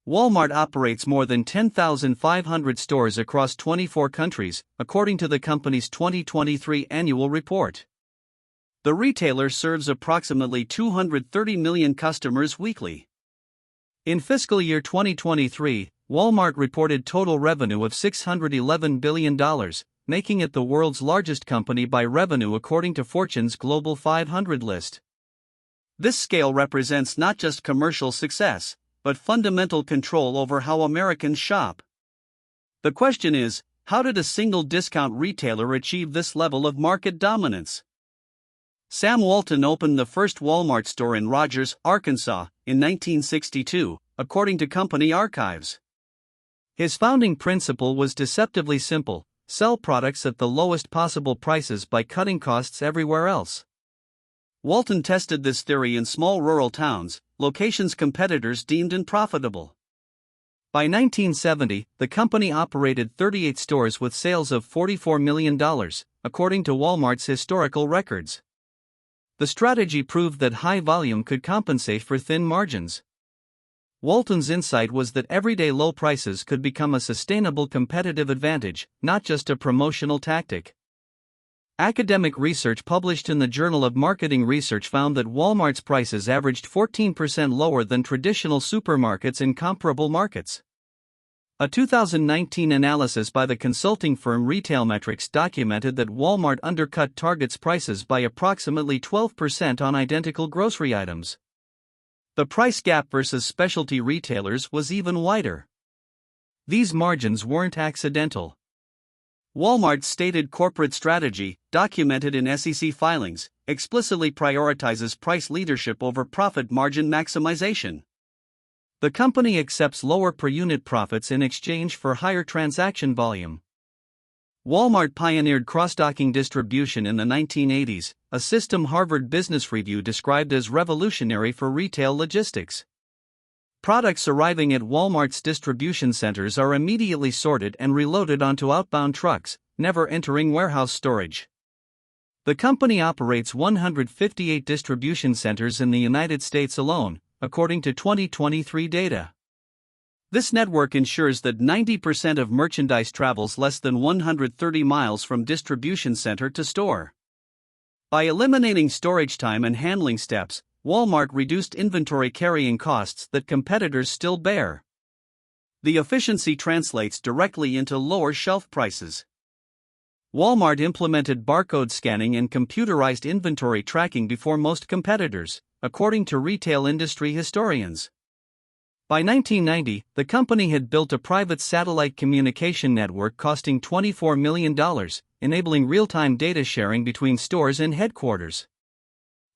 Walmart operates more than 10,500 stores across 24 countries, according to the company's 2023 annual report. The retailer serves approximately 230 million customers weekly. In fiscal year 2023, Walmart reported total revenue of $611 billion, making it the world's largest company by revenue according to Fortune's Global 500 list. This scale represents not just commercial success, but fundamental control over how Americans shop. The question is, how did a single discount retailer achieve this level of market dominance? Sam Walton opened the first Walmart store in Rogers, Arkansas, in 1962, according to company archives. His founding principle was deceptively simple: sell products at the lowest possible prices by cutting costs everywhere else. Walton tested this theory in small rural towns, locations competitors deemed unprofitable. By 1970, the company operated 38 stores with sales of $44 million, according to Walmart's historical records. The strategy proved that high volume could compensate for thin margins. Walton's insight was that everyday low prices could become a sustainable competitive advantage, not just a promotional tactic. Academic research published in the Journal of Marketing Research found that Walmart's prices averaged 14% lower than traditional supermarkets in comparable markets. A 2019 analysis by the consulting firm Retail Metrics documented that Walmart undercut Target's prices by approximately 12% on identical grocery items. The price gap versus specialty retailers was even wider. These margins weren't accidental. Walmart's stated corporate strategy, documented in SEC filings, explicitly prioritizes price leadership over profit margin maximization. The company accepts lower per-unit profits in exchange for higher transaction volume. Walmart pioneered cross-docking distribution in the 1980s, a system Harvard Business Review described as revolutionary for retail logistics. Products arriving at Walmart's distribution centers are immediately sorted and reloaded onto outbound trucks, never entering warehouse storage. The company operates 158 distribution centers in the United States alone, according to 2023 data. This network ensures that 90% of merchandise travels less than 130 miles from distribution center to store. By eliminating storage time and handling steps, Walmart reduced inventory carrying costs that competitors still bear. The efficiency translates directly into lower shelf prices. Walmart implemented barcode scanning and computerized inventory tracking before most competitors, according to retail industry historians. By 1990, the company had built a private satellite communication network costing $24 million, enabling real-time data sharing between stores and headquarters.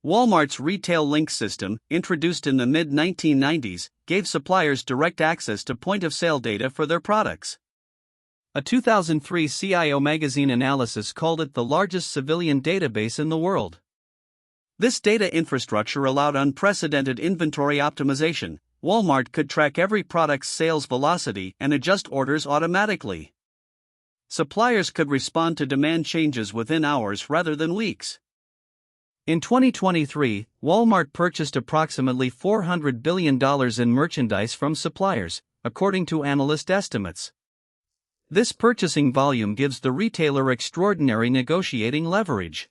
Walmart's Retail Link system, introduced in the mid-1990s, gave suppliers direct access to point-of-sale data for their products. A 2003 CIO magazine analysis called it the largest civilian database in the world. This data infrastructure allowed unprecedented inventory optimization. Walmart could track every product's sales velocity and adjust orders automatically. Suppliers could respond to demand changes within hours rather than weeks. In 2023, Walmart purchased approximately $400 billion in merchandise from suppliers, according to analyst estimates. This purchasing volume gives the retailer extraordinary negotiating leverage.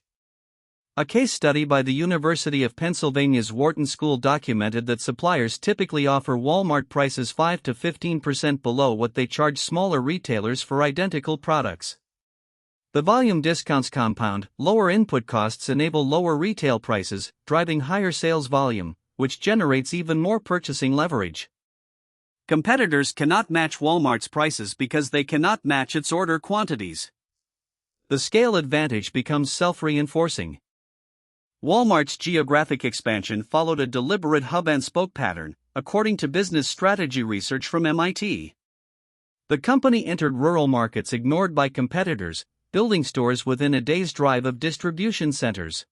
A case study by the University of Pennsylvania's Wharton School documented that suppliers typically offer Walmart prices 5 to 15% below what they charge smaller retailers for identical products. The volume discounts compound, lower input costs enable lower retail prices, driving higher sales volume, which generates even more purchasing leverage. Competitors cannot match Walmart's prices because they cannot match its order quantities. The scale advantage becomes self-reinforcing. Walmart's geographic expansion followed a deliberate hub-and-spoke pattern, according to business strategy research from MIT. The company entered rural markets ignored by competitors, building stores within a day's drive of distribution centers.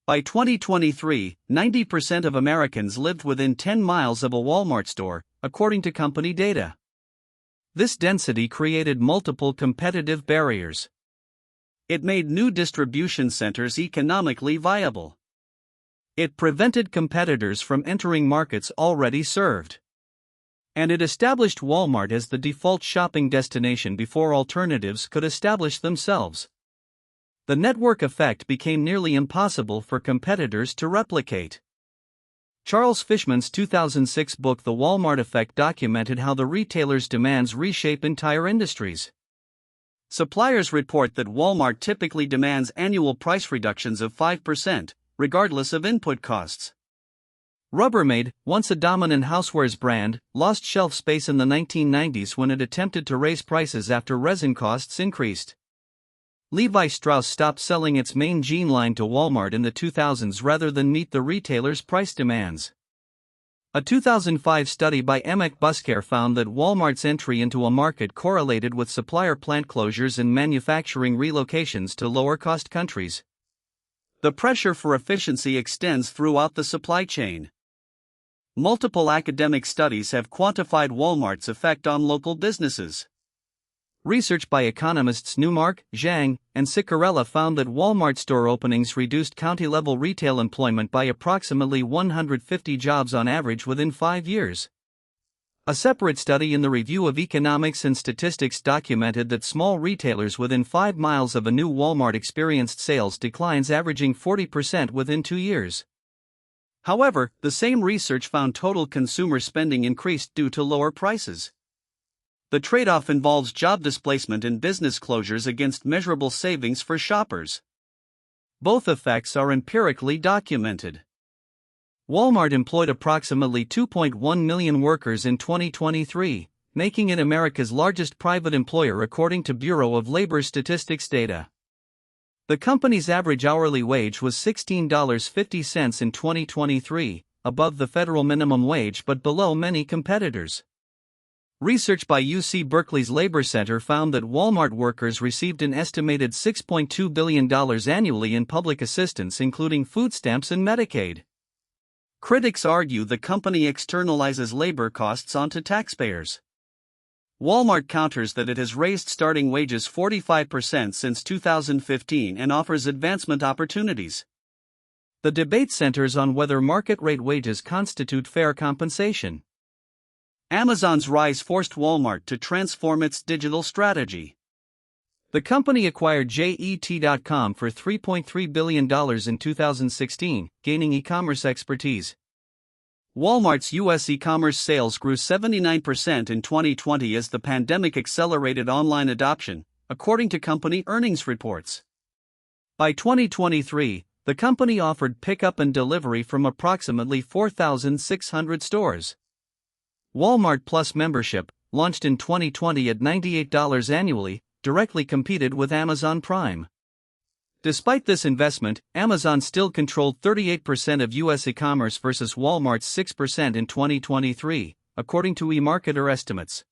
By 2023, 90% of Americans lived within 10 miles of a Walmart store, according to company data. This density created multiple competitive barriers. It made new distribution centers economically viable. It prevented competitors from entering markets already served. And it established Walmart as the default shopping destination before alternatives could establish themselves. The network effect became nearly impossible for competitors to replicate. Charles Fishman's 2006 book The Walmart Effect documented how the retailer's demands reshape entire industries. Suppliers report that Walmart typically demands annual price reductions of 5%, regardless of input costs. Rubbermaid, once a dominant housewares brand, lost shelf space in the 1990s when it attempted to raise prices after resin costs increased. Levi Strauss stopped selling its main jean line to Walmart in the 2000s rather than meet the retailer's price demands. A 2005 study by Emek Busker found that Walmart's entry into a market correlated with supplier plant closures and manufacturing relocations to lower-cost countries. The pressure for efficiency extends throughout the supply chain. Multiple academic studies have quantified Walmart's effect on local businesses. Research by economists Newmark, Zhang, and Ciccarella found that Walmart store openings reduced county-level retail employment by approximately 150 jobs on average within 5 years. A separate study in the Review of Economics and Statistics documented that small retailers within 5 miles of a new Walmart experienced sales declines averaging 40% within 2 years. However, the same research found total consumer spending increased due to lower prices. The trade-off involves job displacement and business closures against measurable savings for shoppers. Both effects are empirically documented. Walmart employed approximately 2.1 million workers in 2023, making it America's largest private employer according to Bureau of Labor Statistics data. The company's average hourly wage was $16.50 in 2023, above the federal minimum wage but below many competitors. Research by UC Berkeley's Labor Center found that Walmart workers received an estimated $6.2 billion annually in public assistance, including food stamps and Medicaid. Critics argue the company externalizes labor costs onto taxpayers. Walmart counters that it has raised starting wages 45% since 2015 and offers advancement opportunities. The debate centers on whether market-rate wages constitute fair compensation. Amazon's rise forced Walmart to transform its digital strategy. The company acquired Jet.com for $3.3 billion in 2016, gaining e-commerce expertise. Walmart's U.S. e-commerce sales grew 79% in 2020 as the pandemic accelerated online adoption, according to company earnings reports. By 2023, the company offered pickup and delivery from approximately 4,600 stores. Walmart Plus membership, launched in 2020 at $98 annually, directly competed with Amazon Prime. Despite this investment, Amazon still controlled 38% of U.S. e-commerce versus Walmart's 6% in 2023, according to eMarketer estimates.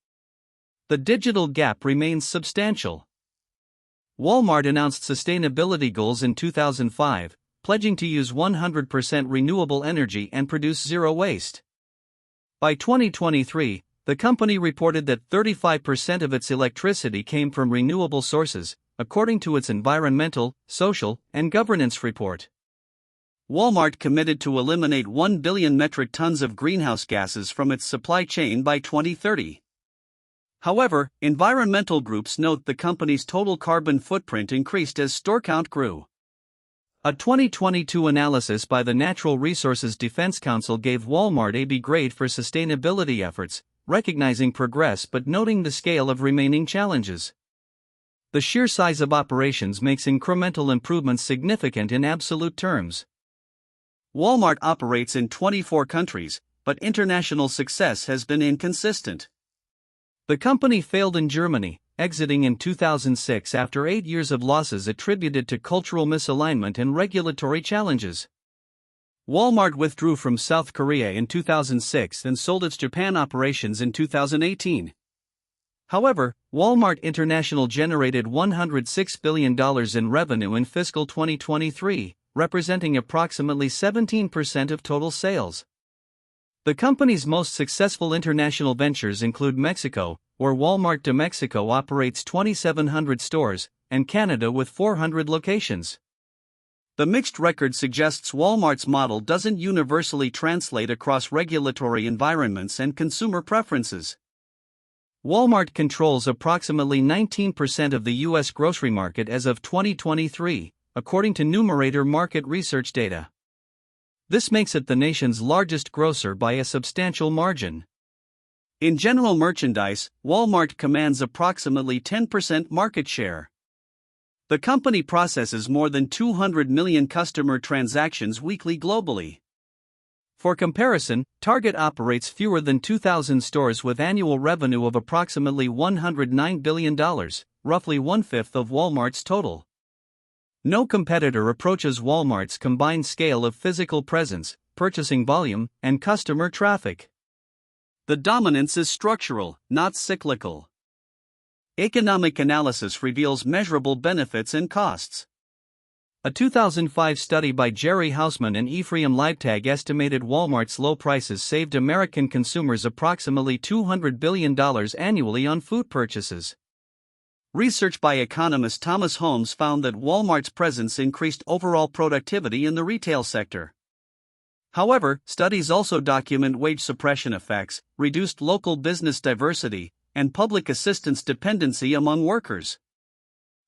The digital gap remains substantial. Walmart announced sustainability goals in 2005, pledging to use 100% renewable energy and produce zero waste. By 2023, the company reported that 35% of its electricity came from renewable sources, according to its environmental, social, and governance report. Walmart committed to eliminate 1 billion metric tons of greenhouse gases from its supply chain by 2030. However, environmental groups note the company's total carbon footprint increased as store count grew. A 2022 analysis by the Natural Resources Defense Council gave Walmart a B grade for sustainability efforts, recognizing progress but noting the scale of remaining challenges. The sheer size of operations makes incremental improvements significant in absolute terms. Walmart operates in 24 countries, but international success has been inconsistent. The company failed in Germany, exiting in 2006 after 8 years of losses attributed to cultural misalignment and regulatory challenges. Walmart withdrew from South Korea in 2006 and sold its Japan operations in 2018. However, Walmart International generated $106 billion in revenue in fiscal 2023, representing approximately 17% of total sales. The company's most successful international ventures include Mexico, where Walmart de Mexico operates 2,700 stores, and Canada with 400 locations. The mixed record suggests Walmart's model doesn't universally translate across regulatory environments and consumer preferences. Walmart controls approximately 19% of the U.S. grocery market as of 2023, according to Numerator market research data. This makes it the nation's largest grocer by a substantial margin. In general merchandise, Walmart commands approximately 10% market share. The company processes more than 200 million customer transactions weekly globally. For comparison, Target operates fewer than 2,000 stores with annual revenue of approximately $109 billion, roughly one-fifth of Walmart's total. No competitor approaches Walmart's combined scale of physical presence, purchasing volume, and customer traffic. The dominance is structural, not cyclical. Economic analysis reveals measurable benefits and costs. A 2005 study by Jerry Hausman and Ephraim Leibtag estimated Walmart's low prices saved American consumers approximately $200 billion annually on food purchases. Research by economist Thomas Holmes found that Walmart's presence increased overall productivity in the retail sector. However, studies also document wage suppression effects, reduced local business diversity, and public assistance dependency among workers.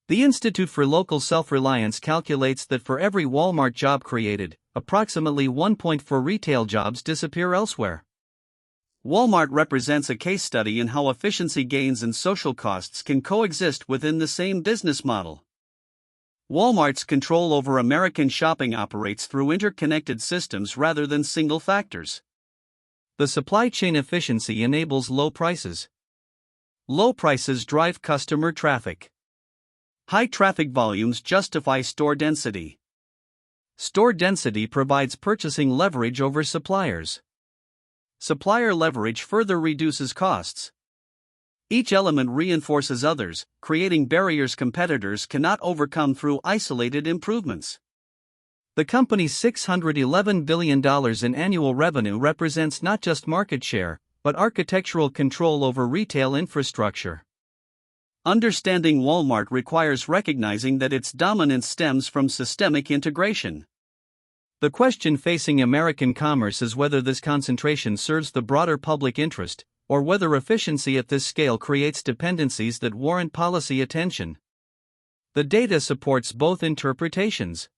The Institute for Local Self-Reliance calculates that for every Walmart job created, approximately 1.4 retail jobs disappear elsewhere. Walmart represents a case study in how efficiency gains and social costs can coexist within the same business model. Walmart's control over American shopping operates through interconnected systems rather than single factors. The supply chain efficiency enables low prices. Low prices drive customer traffic. High traffic volumes justify store density. Store density provides purchasing leverage over suppliers. Supplier leverage further reduces costs. Each element reinforces others, creating barriers competitors cannot overcome through isolated improvements. The company's $611 billion in annual revenue represents not just market share, but architectural control over retail infrastructure. Understanding Walmart requires recognizing that its dominance stems from systemic integration. The question facing American commerce is whether this concentration serves the broader public interest, or whether efficiency at this scale creates dependencies that warrant policy attention. The data supports both interpretations.